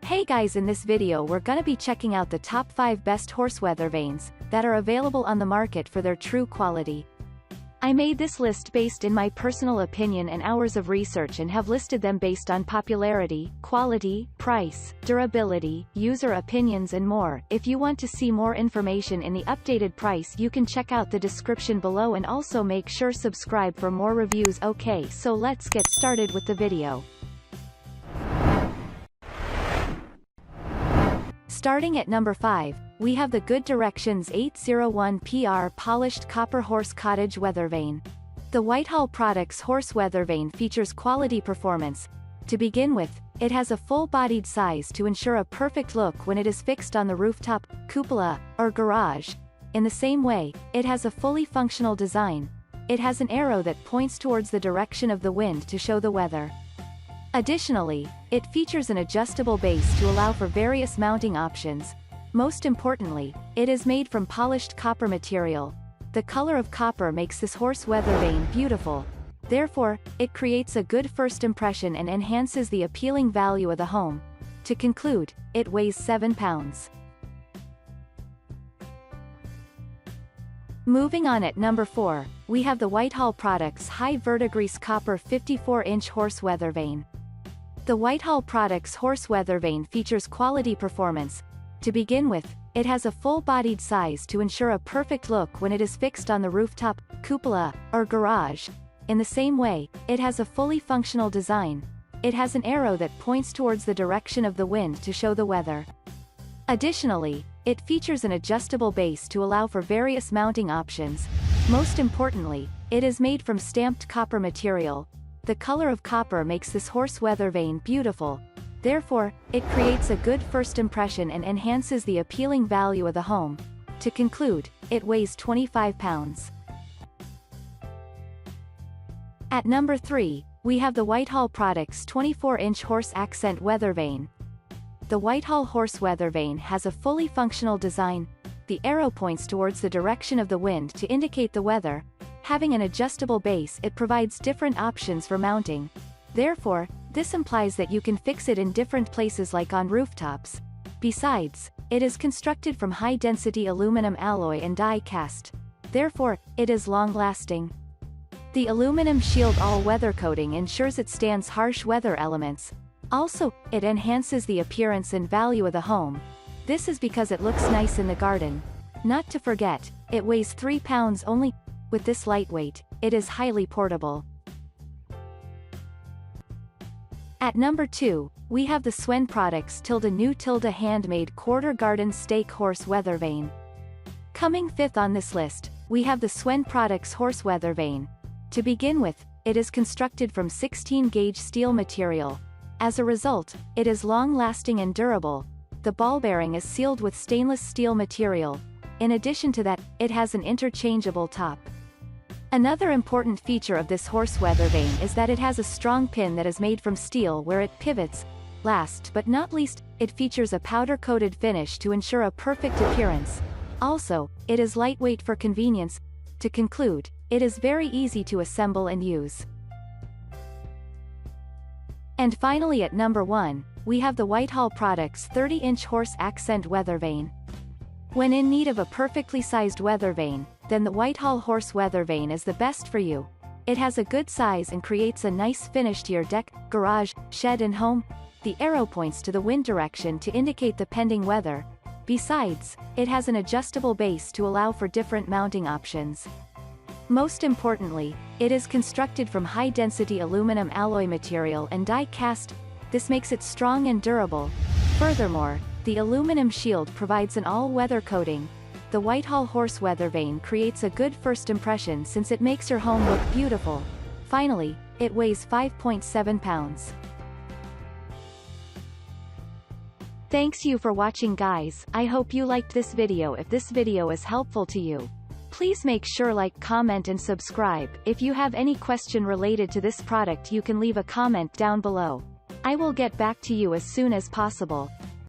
Hey guys, in this video we're gonna be checking out the top 5 best horse weathervanes that are available on the market for their true quality. I made this list based in my personal opinion and hours of research and have listed them based on popularity, quality, price, durability, user opinions and more. If you want to see more information in the updated price, you can check out the description below and also make sure subscribe for more reviews. Okay, so let's get started with the video. Starting at number 5, we have the Good Directions 801 PR Polished Copper Horse Cottage Weathervane. The Whitehall Products Horse Weathervane features quality performance. To begin with, it has a full-bodied size to ensure a perfect look when it is fixed on the rooftop, cupola, or garage. In the same way, it has a fully functional design. It has an arrow that points towards the direction of the wind to show the weather. Additionally, it features an adjustable base to allow for various mounting options. Most importantly, it is made from polished copper material. The color of copper makes this horse weathervane beautiful. Therefore, it creates a good first impression and enhances the appealing value of the home. To conclude, it weighs 7 pounds. Moving on at number 4, we have the Whitehall Products High Verdigris Copper 54-inch Horse Weathervane. The Whitehall Products Horse Weathervane features quality performance. To begin with, it has a full-bodied size to ensure a perfect look when it is fixed on the rooftop, cupola, or garage. In the same way, it has a fully functional design. It has an arrow that points towards the direction of the wind to show the weather. Additionally, it features an adjustable base to allow for various mounting options. Most importantly, it is made from stamped copper material. The color of copper makes this horse weathervane beautiful. Therefore, it creates a good first impression and enhances the appealing value of the home. To conclude, it weighs 25 pounds. At number 3, we have the Whitehall Products 24-inch Horse Accent Weathervane. The Whitehall Horse Weathervane has a fully functional design. The arrow points towards the direction of the wind to indicate the weather. Having an adjustable base, it provides different options for mounting. Therefore, this implies that you can fix it in different places like on rooftops. Besides, it is constructed from high-density aluminum alloy and die cast. Therefore, it is long-lasting. The aluminum shield all-weather coating ensures it stands harsh weather elements. Also, it enhances the appearance and value of the home. This is because it looks nice in the garden. Not to forget, it weighs 3 pounds only. With this lightweight, it is highly portable. At number 2, we have the SWEN Products New Tilde Handmade Quarter Garden Stake Horse Weathervane. Coming 5th on this list, we have the SWEN Products Horse Weathervane. To begin with, it is constructed from 16-gauge steel material. As a result, it is long-lasting and durable. The ball bearing is sealed with stainless steel material. In addition to that, it has an interchangeable top. Another important feature of this horse weathervane is that it has a strong pin that is made from steel where it pivots. Last but not least, it features a powder-coated finish to ensure a perfect appearance. Also, it is lightweight for convenience. To conclude, it is very easy to assemble and use. And finally at number 1, we have the Whitehall Products 30-inch Horse Accent Weathervane. When in need of a perfectly sized weathervane, then the Whitehall Horse Weathervane is the best for you. It has a good size and creates a nice finish to your deck, garage, shed and home. The arrow points to the wind direction to indicate the pending weather. Besides, it has an adjustable base to allow for different mounting options. Most importantly, it is constructed from high-density aluminum alloy material and die cast. This makes it strong and durable. Furthermore, the aluminum shield provides an all-weather coating. The Whitehall Horse Weathervane creates a good first impression since it makes your home look beautiful. Finally, it weighs 5.7 pounds. Thanks you for watching guys. I hope you liked this video. If this video is helpful to you, please make sure like, comment and subscribe. If you have any question related to this product, you can leave a comment down below. I will get back to you as soon as possible.